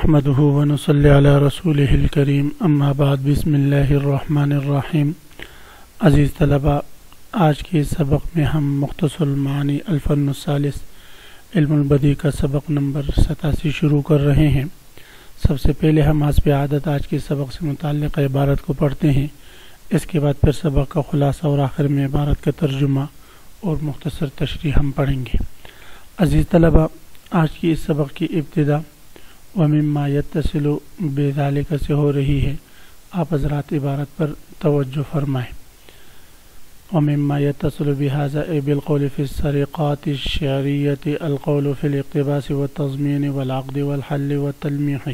نحمده ونصلي على رسوله الکریم اما بعد بسم اللہ الرحمن الرحیم۔ عزیز طلبہ، آج کے سبق میں ہم مختصر المعانی الفن الثالث علم البدیع کا سبق نمبر 87 شروع کر رہے ہیں۔ سب سے پہلے ہم حسب عادت آج کے سبق سے متعلق عبارت کو پڑھتے ہیں، اس کے بعد پھر سبق کا خلاصہ اور آخر میں عبارت کا ترجمہ اور مختصر تشریح ہم پڑھیں گے۔ عزیز طلبہ، آج کی اس سبق کی ابتدا ومما یتصل بذالک سے ہو رہی ہے۔ آپ حضرات عبارت پر توجہ فرمائیں۔ ومما یتصل بهذا بالقول في السرقات الشعرية القول في الاقتباس والتضمين والعقد والحل والتلميح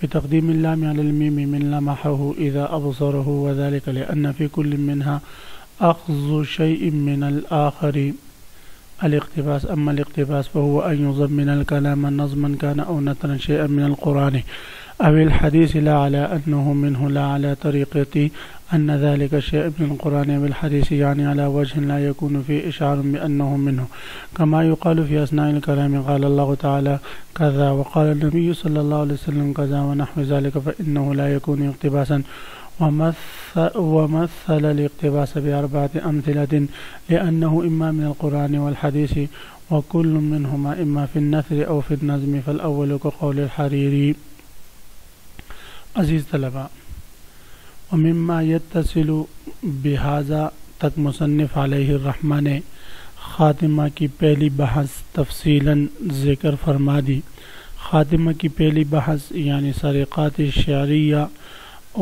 بتقديم اللام على الميم من لمحه إذا أبصره، وذلك لأن في كل منها أخذ شيء من الآخر الاقتباس۔ أما الاقتباس فهو أن يضمن الكلام نظما كان أو نثرا شيئا من القرآن أو الحديث، لا على أنه منه، لا على طريقة أن ذلك شيء من القرآن أو الحديث، يعني على وجه لا يكون فيه إشعار بأنه منه، كما يقال في أثناء الكلام قال الله تعالى كذا وقال النبي صلى الله عليه وسلم كذا ونحو ذلك، فإنه لا يكون اقتباسا۔ ومثل الاقتباس بأربعة أمثلة لأنه إما من القرآن والحديث، وكل منهما إما في النثر أو في النظم، فالأول كقول الحريري۔ عزیز طلبہ، ومما يتصل بهذا تک مصنف علیہ الرحمہ نے خاتمہ کی پہلی بحث تفصیلاً ذکر فرما دی۔ خاتمہ کی پہلی بحث یعنی سرقات شعریہ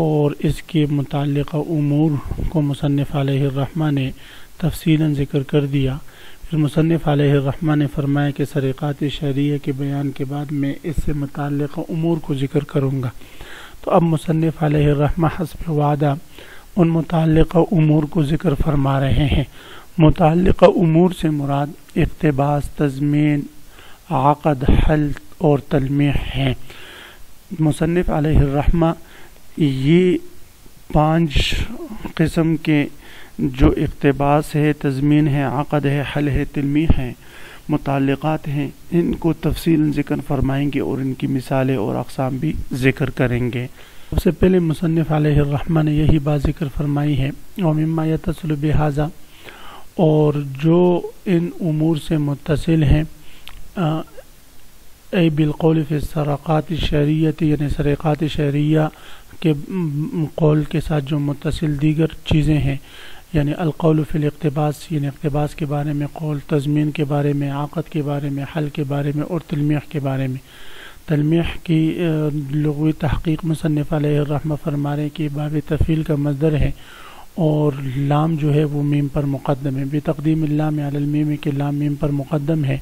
اور اس کے متعلقہ امور کو مصنف علیہ الرحمہ نے تفصیلاً ذکر کر دیا۔ پھر مصنف علیہ الرحمہ نے فرمایا کہ سرقات شعریہ کے بیان کے بعد میں اس سے متعلقہ امور کو ذکر کروں گا۔ تو اب مصنف علیہ الرحمہ حسب وعدہ ان متعلقہ امور کو ذکر فرما رہے ہیں۔ متعلقہ امور سے مراد اقتباس، تضمین، عقد، حل اور تلمیح ہیں۔ مصنف علیہ الرحمہ یہ 5 قسم کے جو اقتباس ہے، تضمین ہے، عقد ہے، حل ہے، تلمیح ہے، متعلقات ہیں، ان کو تفصیل ذکر فرمائیں گے اور ان کی مثالیں اور اقسام بھی ذکر کریں گے۔ سب سے پہلے مصنف علیہ الرحمہ نے یہی بات ذکر فرمائی ہے، ومما یتصل بہذا، اور جو ان امور سے متصل ہیں، ای بالقول فی السرقات الشعریہ، یعنی سرقات شعریہ کے قول کے ساتھ جو متصل دیگر چیزیں ہیں، یعنی القول فی الاقتباس، یعنی اقتباس کے بارے میں قول، تضمین کے بارے میں، عقد کے بارے میں، حل کے بارے میں اور تلمیح کے بارے میں۔ تلمیح کی لغوی تحقیق مصنف علیہ الرحمہ فرما رہے ہیں کہ باب تفعیل کا مصدر ہے اور لام جو ہے وہ میم پر مقدم ہے، بتقدیم اللام علی المیم، کہ لام میم پر مقدم ہے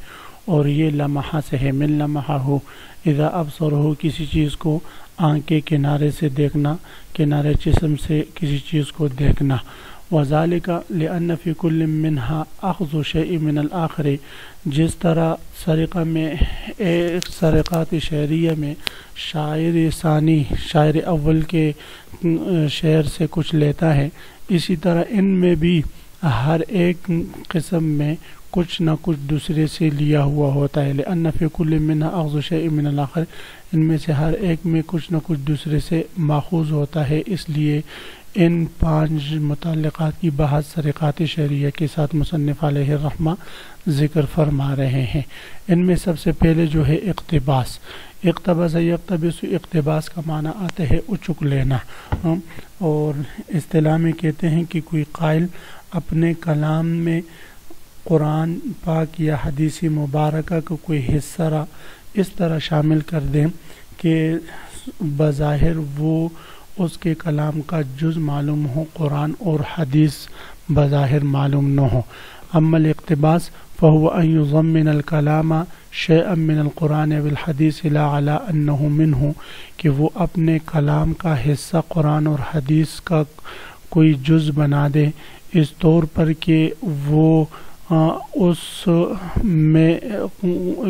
اور یہ لمحہ سے ہے، من لمحہ ہو، اذا ابصرہ، کسی چیز کو آنکھ کے کنارے سے دیکھنا، کنارے جسم سے کسی چیز کو دیکھنا۔ وذالک لأن فی کل منہا اخذ شیء من الآخر، جس طرح سرقہ میں سرقات شعریہ میں شاعر ثانی، شاعر اول کے شعر سے کچھ لیتا ہے، اسی طرح ان میں بھی ہر ایک قسم میں کچھ نہ کچھ دوسرے سے لیا ہوا ہوتا ہے۔ لأن فی کل منہا اخذ شیء من الآخر، ان میں سے ہر ایک میں کچھ نہ کچھ دوسرے سے ماخوذ ہوتا ہے، اس لیے ان 5 متعلقات کی بحث سرقات شعریہ کے ساتھ مصنف علیہ الرحمہ ذکر فرما رہے ہیں۔ ان میں سب سے پہلے جو ہے اقتباس۔ اقتباس یقتبس، اقتباس کا معنی آتا ہے اچک لینا، اور اصطلاح میں کہتے ہیں کہ کوئی قائل اپنے کلام میں قرآن پاک یا حدیث مبارکہ کو کوئی حصہ اس طرح شامل کر دیں کہ بظاہر وہ اس کے کلام کا جز معلوم ہو، قرآن اور حدیث بظاہر معلوم نہ ہو۔ اما الاقتباس فهو ان يضمن الكلام شيئا من القرآن والحدیث لا على انه منه، کہ وہ اپنے کلام کا حصہ قرآن اور حدیث کا کوئی جز بنا دے، اس طور پر کہ وہ اس میں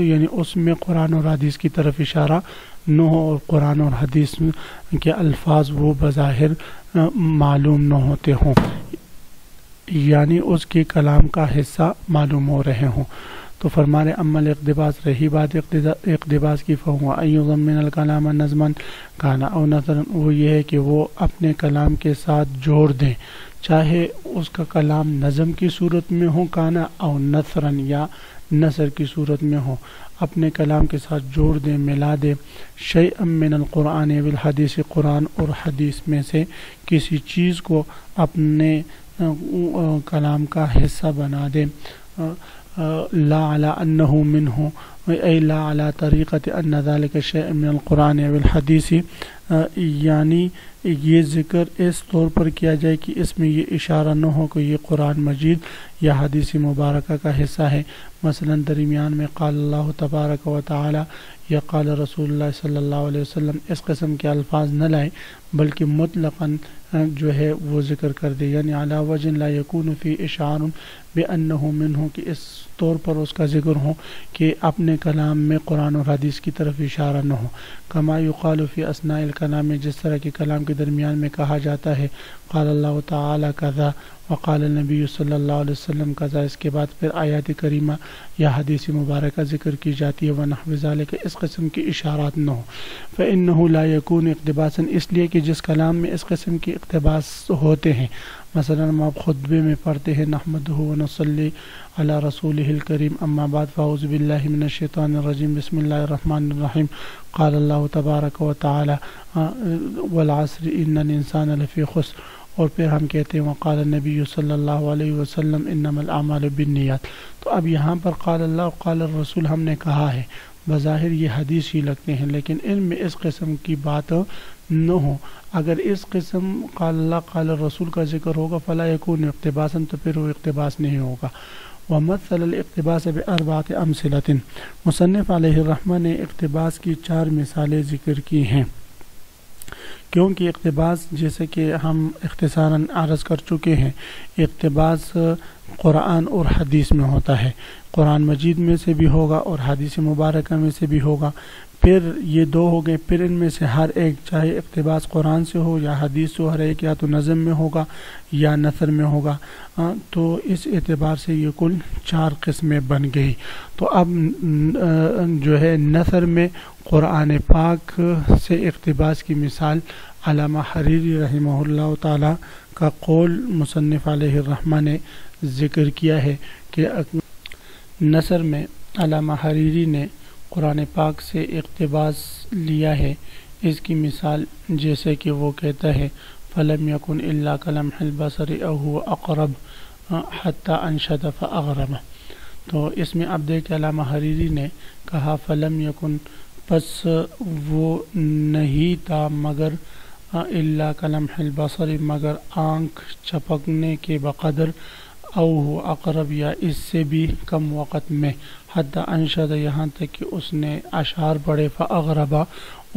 یعنی اس میں قرآن اور حدیث کی طرف اشارہ نہ ہو اور قرآن اور حدیث کے الفاظ وہ بظاہر معلوم نہ ہوتے ہوں، یعنی اس کے کلام کا حصہ معلوم ہو رہے ہوں۔ تو فرما رہے اما الاقتباس، رہی بات اقتباس کی، فہو ان یضمن الکلام نظما کان او نثرا، وہ یہ ہے کہ وہ اپنے کلام کے ساتھ جوڑ دیں، چاہے اس کا کلام نظم کی صورت میں ہو کانا او نثرا یا نثر کی صورت میں ہو، اپنے کلام کے ساتھ جوڑ دیں، ملا دیں، شیئا من القرآن والحدیث، قرآن اور حدیث میں سے کسی چیز کو اپنے کلام کا حصہ بنا دیں، لا علی انہ منہ ای لا علی طریقت ان ذلک شیء من القرآن والحدیث، یعنی یہ ذکر اس طور پر کیا جائے کہ اس میں یہ اشارہ نہ ہو کہ یہ قرآن مجید یا حدیث مبارکہ کا حصہ ہے، مثلا درمیان میں قال اللہ تبارک و تعالی یا قال رسول اللہ صلی اللہ علیہ وسلم اس قسم کے الفاظ نہ لائیں، بلکہ مطلقاً جو ہے وہ ذکر کر دے، یعنی علی وجہ لا یکون فی اشعار بانہ منہ، کہ اس طور پر اس کا ذکر ہو کہ اپنے کلام میں قرآن اور حدیث کی طرف اشارہ نہ ہو، کما یقال فی اثناء الکلام، جس طرح کہ کلام کے درمیان میں کہا جاتا ہے قال اللہ تعالی کذا وقال النبی صلی اللہ علیہ وسلم کذا، اس کے بعد پھر آیات کریمہ یا حدیث مبارکہ ذکر کی جاتی ہے، ونحو ذالک، اس قسم کی اشارات نہ ہو، فإنہ لا یکون اقتباسا، اس لیے کہ جس کلام میں اس قسم کے اقتباس ہوتے ہیں، مثلا ہم آپ خطبے میں پڑھتے ہیں نحمدہ ونصلی علی رسولہ الکریم، اما بعد فاعوذ باللہ من الشیطان الرجیم، بسم اللہ الرحمن الرحیم، قال اللہ تبارک و تعالی والعصر ان الانسان لفی خسر، اور پھر ہم کہتے ہیں وقال النبی صلی اللہ علیہ وسلم انما الاعمال بالنیات، تو اب یہاں پر قال اللہ قال الرسول ہم نے کہا ہے، بظاہر یہ حدیث ہی لگتے ہیں، لیکن ان میں اس قسم کی بات نہ ہو، اگر اس قسم قال اللہ قال الرسول کا ذکر ہوگا فلا یکون اقتباسا، تو پھر وہ اقتباس نہیں ہوگا۔ ومثل الاقتباس باربعۃ امثلۃ، مصنف علیہ الرحمہ نے اقتباس کی 4 مثالیں ذکر کی ہیں، کیونکہ اقتباس جیسے کہ ہم اختصاراً عرض کر چکے ہیں، اقتباس قرآن اور حدیث میں ہوتا ہے، قرآن مجید میں سے بھی ہوگا اور حدیث مبارکہ میں سے بھی ہوگا، پھر یہ 2 ہو گئے، پھر ان میں سے ہر ایک چاہے اقتباس قرآن سے ہو یا حدیث سے، ہر ایک یا تو نظم میں ہوگا یا نثر میں ہوگا، تو اس اعتبار سے یہ کل 4 قسمیں بن گئی۔ تو اب جو ہے نثر میں قرآن پاک سے اقتباس کی مثال علامہ حریری رحمہ اللہ تعالی کا قول مصنف علیہ الرحمہ نے ذکر کیا ہے کہ نثر میں علامہ حریری نے قرآن پاک سے اقتباس لیا ہے، اس کی مثال جیسے کہ وہ کہتا ہے فلم یکن الا کلمح البصر او هو اقرب حتی انشد فاغرم، تو اس میں اب دیکھ علامہ حریری نے کہا فلم یکن، پس وہ نہیں تھا مگر الا کلمح البصر، مگر آنکھ چپکنے کے بقدر، او هو اقرب یا اس سے بھی کم وقت میں، حتی انشد یہاں تک کہ اس نے اشعار پڑھے، فاغربا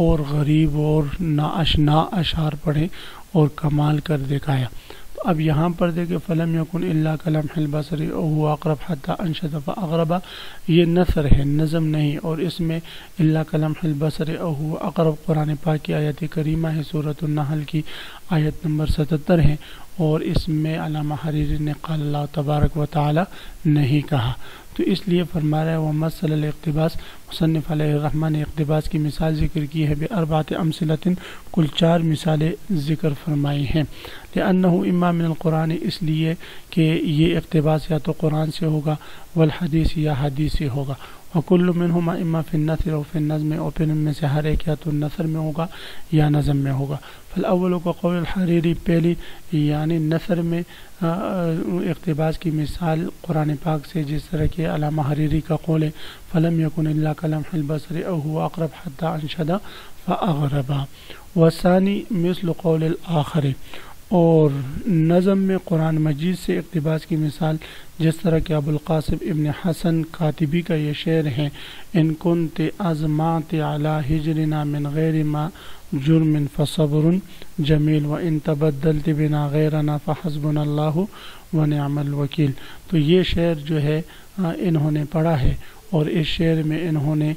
اور غریب اور ناآشنا اشعار پڑھے اور کمال کر دکھایا۔ تو اب یہاں پر دیکھیں فلم یکن الا کلمح البصر او هو اقرب حتی انشد فاغربا، یہ نثر ہے، نظم نہیں، اور اس میں الا کلمح البصر او هو اقرب قرآن پاک کی آیت کریمہ ہے، سورۃ النحل کی آیت نمبر 77 ہے، اور اس میں علامہ حریری نے قال اللہ تبارک و تعالی نہیں کہا، تو اس لیے فرما رہا ہے ومثل الاقتباس، مصنف علیہ الرحمہ نے اقتباس کی مثال ذکر کی ہے باربعۃ امثلۃ، کل 4 مثالیں ذکر فرمائی ہیں، لأنہ اما من القرآن، اس لیے کہ یہ اقتباس یا تو قرآن سے ہوگا، والحدیث یا حدیث سے ہوگا، وکل منہما اما فی النثر و فی النظم، اور پھر ان میں سے ہر ایک یا تو نثر میں ہوگا یا نظم میں ہوگا۔ فالاول کا قول الحریری، پہلی یعنی نثر میں اقتباس کی مثال قرآن پاک سے، جس طرح کہ علامہ حریری کا قول ہے فلم یکن الا کلمح البصر او هو اقرب حتی انشد فاغربا، والثانی مثل قول الآخر، اور نظم میں قرآن مجید سے اقتباس کی مثال جس طرح کہ ابو القاسم ابن حسن کاتبی کا یہ شعر ہے ان کنت ازمعت علی ہجرنا من غیر ما جرم فصبر جمیل وان تبدلت بنا غیرنا فحسبنا اللہ ونعم الوکیل، تو یہ شعر جو ہے انہوں نے پڑھا ہے، اور اس شعر میں انہوں نے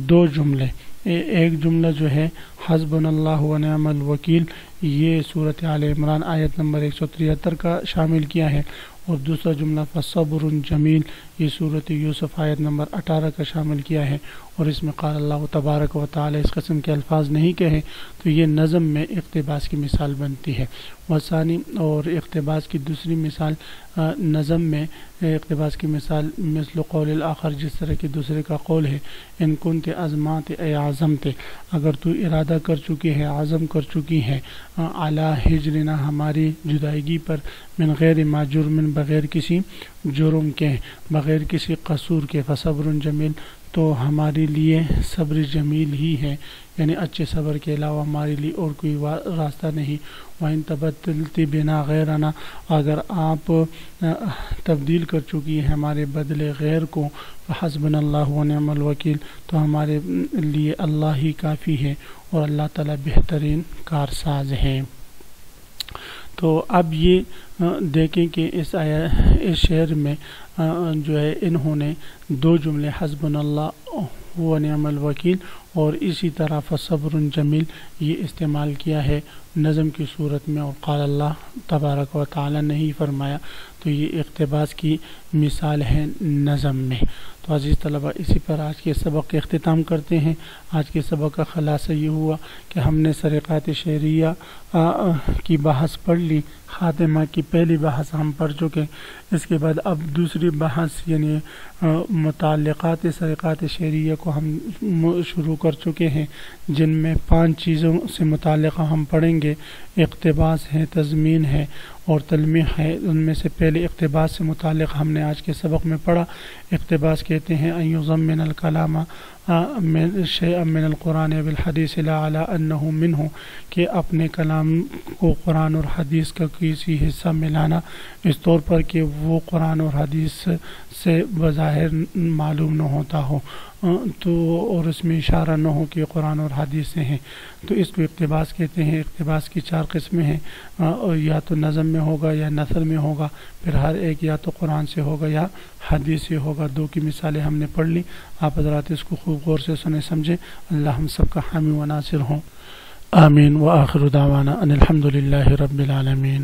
2 جملے، ایک جملہ جو ہے حسبنا اللہ ونعم الوکیل، یہ صورت آل عمران آیت نمبر 173 کا شامل کیا ہے، اور دوسرا جملہ فصبر جمیل یہ صورت یوسف آیت نمبر 18 کا شامل کیا ہے، اور اس میں قال اللہ تبارک و تعالی اس قسم کے الفاظ نہیں کہے تو یہ نظم میں اقتباس کی مثال بنتی ہے۔ وثانی اور اقتباس کی دوسری مثال نظم میں اقتباس کی مثال مثل قول الآخر، جس طرح کہ دوسرے کا قول ہے ان کنت عزمات اے عزمت، اگر تو ارادہ کر چکی ہے، عزم کر چکی ہے، علی ہجرنا ہماری جدائیگی پر، من غیر ما جرم بغیر کسی جرم کے، بغیر کسی قصور کے، فصبر جمیل تو ہمارے لیے صبر جمیل ہی ہے، یعنی اچھے صبر کے علاوہ ہمارے لیے اور کوئی راستہ نہیں۔ وَإِن تَبَدَّلْتِ بِنَا غَيْرَنَا، اگر آپ تبدیل کر چکی ہے ہمارے بدلے غیر کو، فَحَسْبُنَا اللَّهُ وَنِعْمَ الْوَكِيلُ تو ہمارے لیے اللہ ہی کافی ہے اور اللہ تعالیٰ بہترین کارساز ہے۔ تو اب یہ دیکھیں کہ اس شعر میں جو ہے انہوں نے دو جملے حسبنا اللہ و نعم الوکیل اور اسی طرح فصبر جمیل یہ استعمال کیا ہے نظم کی صورت میں، اور قال اللہ تبارک و تعالی نے ہی فرمایا، تو یہ اقتباس کی مثال ہے نظم میں۔ تو عزیز طلبہ، اسی پر آج کے سبق کا اختتام کرتے ہیں۔ آج کے سبق کا خلاصہ یہ ہوا کہ ہم نے سرقات شعریہ کی بحث پڑھ لی، خاتمہ کی پہلی بحث ہم پڑھ چکے، اس کے بعد اب دوسری بحث یعنی متعلقات سرقات شعریہ کو ہم شروع کر چکے ہیں، جن میں 5 چیزوں سے متعلقہ ہم پڑھیں گے۔ اقتباس ہے، تضمین ہے اور تلمیح ہے۔ ان میں سے پہلے اقتباس سے متعلق ہم نے آج کے سبق میں پڑھا۔ اقتباس کہتے ہیں ان یضمن الکلام شیئا من القرآن بالحدیث لا علی انہ منہ، کہ اپنے کلام کو قرآن اور حدیث کا کسی حصہ ملانا اس طور پر کہ وہ قرآن اور حدیث سے بظاہر معلوم نہ ہوتا ہو تو، اور اس میں اشارہ نہ ہو کہ قرآن اور حدیث سے ہیں، تو اس کو اقتباس کہتے ہیں۔ اقتباس کی 4 قسمیں ہیں، یا تو نظم میں ہوگا یا نثر میں ہوگا، پھر ہر ایک یا تو قرآن سے ہوگا یا حدیث سے ہوگا۔ 2 کی مثالیں ہم نے پڑھ لی، آپ حضرات اس کو خوب غور سے سنیں سمجھیں۔ اللہ ہم سب کا حامی و ناصر ہوں، آمین۔ وآخر دعوانا ان الحمد للہ رب العالمین۔